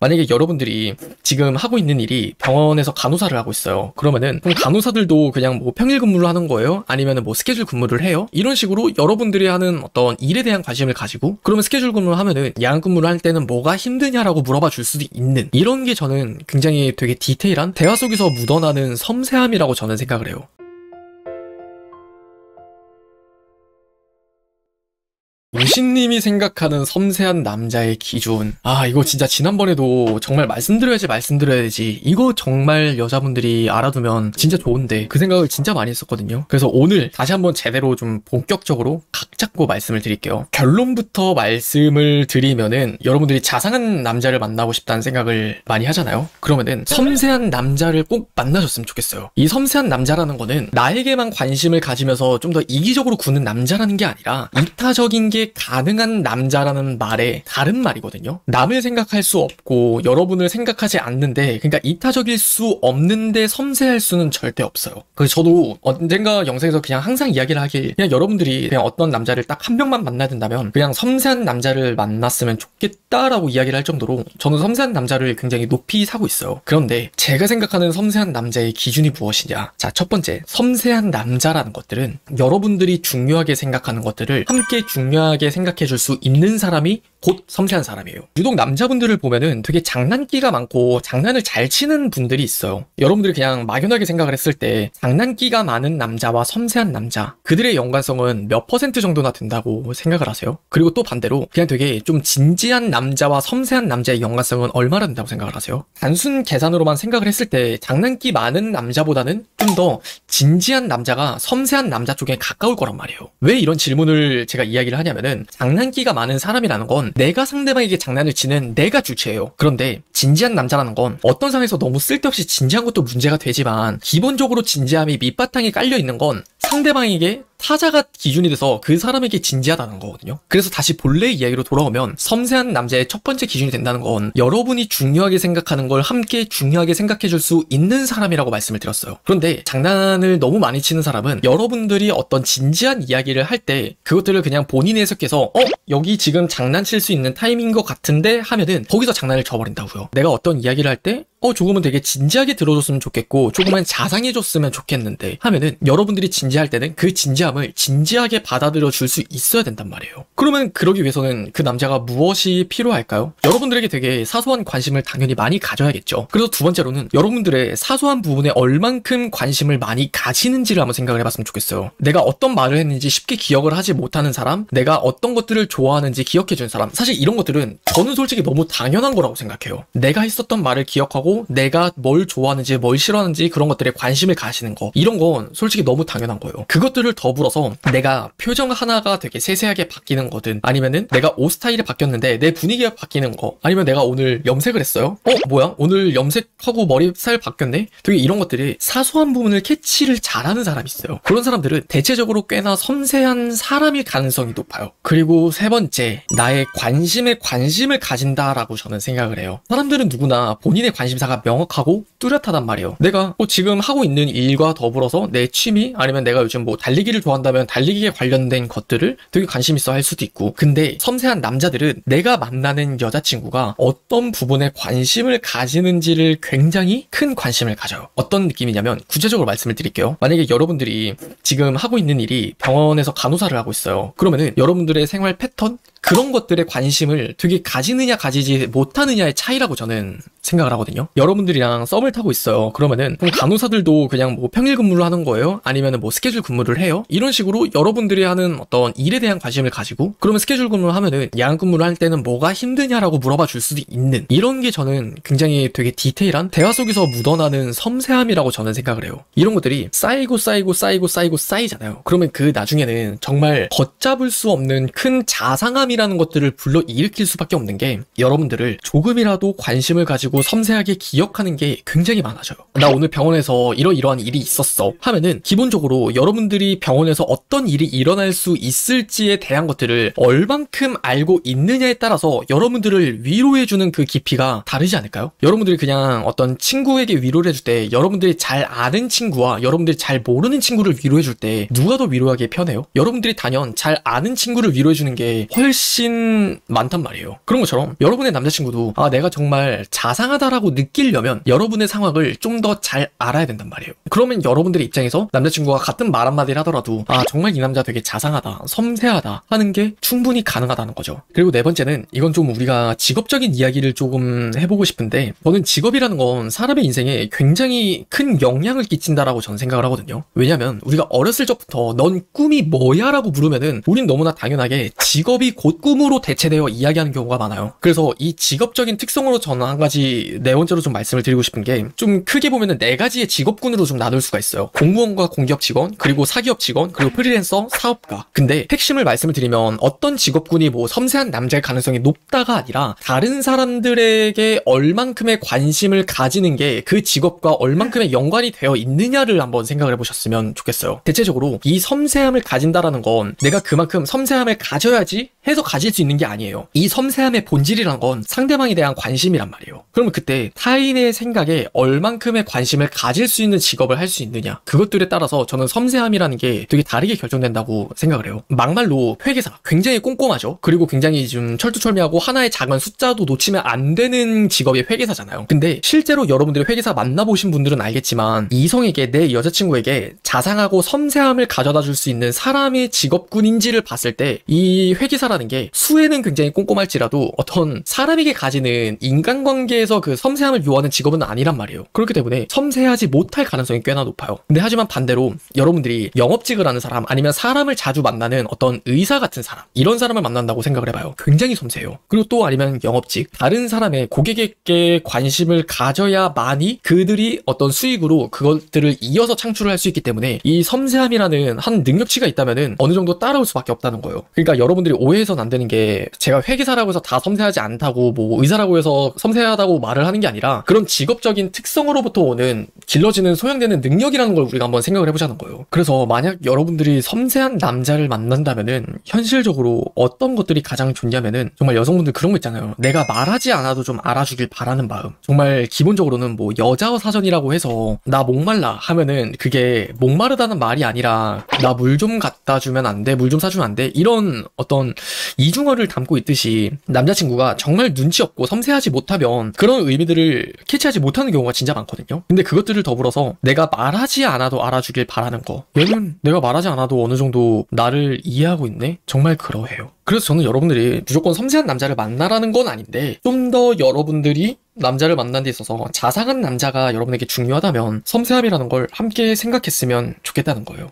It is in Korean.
만약에 여러분들이 지금 하고 있는 일이 병원에서 간호사를 하고 있어요. 그러면은 그럼 간호사들도 그냥 뭐 평일 근무를 하는 거예요? 아니면은 뭐 스케줄 근무를 해요? 이런 식으로 여러분들이 하는 어떤 일에 대한 관심을 가지고 그러면 스케줄 근무를 하면은 야간 근무를 할 때는 뭐가 힘드냐라고 물어봐 줄 수도 있는 이런 게 저는 굉장히 되게 디테일한 대화 속에서 묻어나는 섬세함이라고 저는 생각을 해요. 유신님이 생각하는 섬세한 남자의 기준. 이거 진짜 지난번에도 정말 말씀드려야지. 이거 정말 여자분들이 알아두면 진짜 좋은데 그 생각을 진짜 많이 했었거든요. 그래서 오늘 다시 한번 제대로 좀 본격적으로 각 잡고 말씀을 드릴게요. 결론부터 말씀을 드리면은 여러분들이 자상한 남자를 만나고 싶다는 생각을 많이 하잖아요. 그러면은 섬세한 남자를 꼭 만나셨으면 좋겠어요. 이 섬세한 남자라는 거는 나에게만 관심을 가지면서 좀 더 이기적으로 구는 남자라는 게 아니라 이타적인 게 가능한 남자라는 말에 다른 말이거든요. 남을 생각할 수 없고 여러분을 생각하지 않는데, 그러니까 이타적일 수 없는데 섬세할 수는 절대 없어요. 그래서 저도 언젠가 영상에서 그냥 항상 이야기를 하길, 그냥 여러분들이 그냥 어떤 남자를 딱 한 명만 만나야 된다면 그냥 섬세한 남자를 만났으면 좋겠다라고 이야기를 할 정도로 저는 섬세한 남자를 굉장히 높이 사고 있어요. 그런데 제가 생각하는 섬세한 남자의 기준이 무엇이냐? 자, 첫 번째, 섬세한 남자라는 것들은 여러분들이 중요하게 생각하는 것들을 함께 중요하게 생각해 줄 수 있는 사람이 곧 섬세한 사람이에요. 유독 남자분들을 보면은 되게 장난기가 많고 장난을 잘 치는 분들이 있어요. 여러분들이 그냥 막연하게 생각을 했을 때 장난기가 많은 남자와 섬세한 남자, 그들의 연관성은 몇 퍼센트 정도나 된다고 생각을 하세요? 그리고 또 반대로 그냥 되게 좀 진지한 남자와 섬세한 남자의 연관성은 얼마나 된다고 생각을 하세요? 단순 계산으로만 생각을 했을 때 장난기 많은 남자보다는 좀 더 진지한 남자가 섬세한 남자 쪽에 가까울 거란 말이에요. 왜 이런 질문을 제가 이야기를 하냐면은 장난기가 많은 사람이라는 건 내가 상대방에게 장난을 치는 내가 주체예요. 그런데 진지한 남자라는 건 어떤 상황에서 너무 쓸데없이 진지한 것도 문제가 되지만 기본적으로 진지함이 밑바탕에 깔려 있는 건 상대방에게 타자가 기준이 돼서 그 사람에게 진지하다는 거거든요. 그래서 다시 본래 이야기로 돌아오면 섬세한 남자의 첫 번째 기준이 된다는 건 여러분이 중요하게 생각하는 걸 함께 중요하게 생각해 줄 수 있는 사람이라고 말씀을 드렸어요. 그런데 장난을 너무 많이 치는 사람은 여러분들이 어떤 진지한 이야기를 할 때 그것들을 그냥 본인이 해석해서 여기 지금 장난칠 수 있는 타임인 것 같은데 하면은 거기서 장난을 쳐버린다고요. 내가 어떤 이야기를 할 때 조금은 되게 진지하게 들어줬으면 좋겠고 조금은 자상해줬으면 좋겠는데 하면은 여러분들이 진지할 때는 그 진지함을 진지하게 받아들여 줄 수 있어야 된단 말이에요. 그러면 그러기 위해서는 그 남자가 무엇이 필요할까요? 여러분들에게 되게 사소한 관심을 당연히 많이 가져야겠죠. 그래서 두 번째로는 여러분들의 사소한 부분에 얼만큼 관심을 많이 가지는지를 한번 생각을 해봤으면 좋겠어요. 내가 어떤 말을 했는지 쉽게 기억을 하지 못하는 사람, 내가 어떤 것들을 좋아하는지 기억해주는 사람, 사실 이런 것들은 저는 솔직히 너무 당연한 거라고 생각해요. 내가 했었던 말을 기억하고 내가 뭘 좋아하는지 뭘 싫어하는지 그런 것들에 관심을 가지는 거, 이런 건 솔직히 너무 당연한 거예요. 그것들을 더불어서 내가 표정 하나가 되게 세세하게 바뀌는 거든, 아니면은 내가 옷 스타일이 바뀌었는데 내 분위기가 바뀌는 거, 아니면 내가 오늘 염색을 했어요. 뭐야? 오늘 염색하고 머리 스타일 바뀌었네? 되게 이런 것들이 사소한 부분을 캐치를 잘하는 사람이 있어요. 그런 사람들은 대체적으로 꽤나 섬세한 사람일 가능성이 높아요. 그리고 세 번째, 나의 관심에 관심을 가진다라고 저는 생각을 해요. 사람들은 누구나 본인의 관심사가 명확하고 뚜렷하단 말이에요. 내가 지금 하고 있는 일과 더불어서 내 취미, 아니면 내가 요즘 뭐 달리기를 좋아한다면 달리기에 관련된 것들을 되게 관심 있어 할 수도 있고, 근데 섬세한 남자들은 내가 만나는 여자친구가 어떤 부분에 관심을 가지는지를 굉장히 큰 관심을 가져요. 어떤 느낌이냐면 구체적으로 말씀을 드릴게요. 만약에 여러분들이 지금 하고 있는 일이 병원에서 간호사를 하고 있어요. 그러면은 여러분들의 생활 패턴, 그런 것들에 관심을 되게 가지느냐 가지지 못하느냐의 차이라고 저는 생각을 하거든요. 여러분들이랑 썸을 타고 있어요. 그러면은 그럼 간호사들도 그냥 뭐 평일 근무를 하는 거예요? 아니면은 뭐 스케줄 근무를 해요? 이런 식으로 여러분들이 하는 어떤 일에 대한 관심을 가지고 그러면 스케줄 근무를 하면은 야간 근무를 할 때는 뭐가 힘드냐라고 물어봐 줄 수도 있는, 이런 게 저는 굉장히 되게 디테일한 대화 속에서 묻어나는 섬세함이라고 저는 생각을 해요. 이런 것들이 쌓이잖아요. 그러면 그 나중에는 정말 걷잡을 수 없는 큰 자상함이라는 것들을 불러일으킬 수밖에 없는 게, 여러분들을 조금이라도 관심을 가지고 섬세하게 기억하는 게 굉장히 많아져요. 나 오늘 병원에서 이러이러한 일이 있었어 하면은 기본적으로 여러분들이 병원에서 어떤 일이 일어날 수 있을지에 대한 것들을 얼만큼 알고 있느냐에 따라서 여러분들을 위로해주는 그 깊이가 다르지 않을까요? 여러분들이 그냥 어떤 친구에게 위로를 해줄 때 여러분들이 잘 아는 친구와 여러분들이 잘 모르는 친구를 위로해줄 때 누가 더 위로하기에 편해요? 여러분들이 단연 잘 아는 친구를 위로해주는 게 훨씬 훨씬 많단 말이에요. 그런 것처럼 여러분의 남자친구도 내가 정말 자상하다라고 느끼려면 여러분의 상황을 좀 더 잘 알아야 된단 말이에요. 그러면 여러분들의 입장에서 남자친구가 같은 말 한마디를 하더라도 정말 이 남자 되게 자상하다, 섬세하다 하는 게 충분히 가능하다는 거죠. 그리고 네 번째는 이건 좀 우리가 직업적인 이야기를 조금 해보고 싶은데, 저는 직업이라는 건 사람의 인생에 굉장히 큰 영향을 끼친다라고 저는 생각을 하거든요. 왜냐면 우리가 어렸을 적부터 넌 꿈이 뭐야? 라고 물으면은 우린 너무나 당연하게 직업이 곧 꿈으로 대체되어 이야기하는 경우가 많아요. 그래서 이 직업적인 특성으로 저는 한 가지 네 번째로 좀 말씀을 드리고 싶은 게, 좀 크게 보면은 네 가지의 직업군으로 좀 나눌 수가 있어요. 공무원과 공기업 직원, 그리고 사기업 직원, 그리고 프리랜서, 사업가. 근데 핵심을 말씀을 드리면 어떤 직업군이 뭐 섬세한 남자일 가능성이 높다가 아니라 다른 사람들에게 얼만큼의 관심을 가지는 게 그 직업과 얼만큼의 연관이 되어 있느냐를 한번 생각을 해보셨으면 좋겠어요. 대체적으로 이 섬세함을 가진다라는 건 내가 그만큼 섬세함을 가져야지 해서 가질 수 있는 게 아니에요. 이 섬세함의 본질이란 건 상대방에 대한 관심이란 말이에요. 그러면 그때 타인의 생각에 얼만큼의 관심을 가질 수 있는 직업을 할 수 있느냐, 그것들에 따라서 저는 섬세함이라는 게 되게 다르게 결정된다고 생각을 해요. 막말로 회계사 굉장히 꼼꼼하죠. 그리고 굉장히 좀 철두철미하고 하나의 작은 숫자도 놓치면 안 되는 직업이 회계사잖아요. 근데 실제로 여러분들이 회계사 만나보신 분들은 알겠지만, 이성에게, 내 여자친구에게 자상하고 섬세함을 가져다 줄 수 있는 사람의 직업군인지를 봤을 때 이 회계사라는 게 수에는 굉장히 꼼꼼할지라도 어떤 사람에게 가지는 인간관계에서 그 섬세함을 요하는 직업은 아니란 말이에요. 그렇기 때문에 섬세하지 못할 가능성이 꽤나 높아요. 근데 하지만 반대로 여러분들이 영업직을 하는 사람, 아니면 사람을 자주 만나는 어떤 의사 같은 사람, 이런 사람을 만난다고 생각을 해봐요. 굉장히 섬세해요. 그리고 또 아니면 영업직, 다른 사람의 고객에게 관심을 가져야만이 그들이 어떤 수익으로 그것들을 이어서 창출을 할 수 있기 때문에 이 섬세함이라는 한 능력치가 있다면은 어느 정도 따라올 수밖에 없다는 거예요. 그러니까 여러분들이 오해해서는 안 되는 게, 제가 회계사라고 해서 다 섬세하지 않다고, 뭐 의사라고 해서 섬세하다고 말을 하는 게 아니라, 그런 직업적인 특성으로부터 오는 길러지는 소양되는 능력이라는 걸 우리가 한번 생각을 해보자는 거예요. 그래서 만약 여러분들이 섬세한 남자를 만난다면은 현실적으로 어떤 것들이 가장 좋냐면은, 정말 여성분들 그런 거 있잖아요. 내가 말하지 않아도 좀 알아주길 바라는 마음. 정말 기본적으로는 뭐 여자어 사전이라고 해서 나 목말라 하면은 그게 목마르다는 말이 아니라 나 물 좀 갖다 주면 안 돼? 물 좀 사주면 안 돼? 이런 어떤 이중어를 담고 있듯이, 남자친구가 정말 눈치 없고 섬세하지 못하면 그런 의미들을 캐치하지 못하는 경우가 진짜 많거든요. 근데 그것들을 더불어서 내가 말하지 않아도 알아주길 바라는 거, 얘는 내가 말하지 않아도 어느 정도 나를 이해하고 있네? 정말 그러해요. 그래서 저는 여러분들이 무조건 섬세한 남자를 만나라는 건 아닌데, 좀 더 여러분들이 남자를 만나는 데 있어서 자상한 남자가 여러분에게 중요하다면 섬세함이라는 걸 함께 생각했으면 좋겠다는 거예요.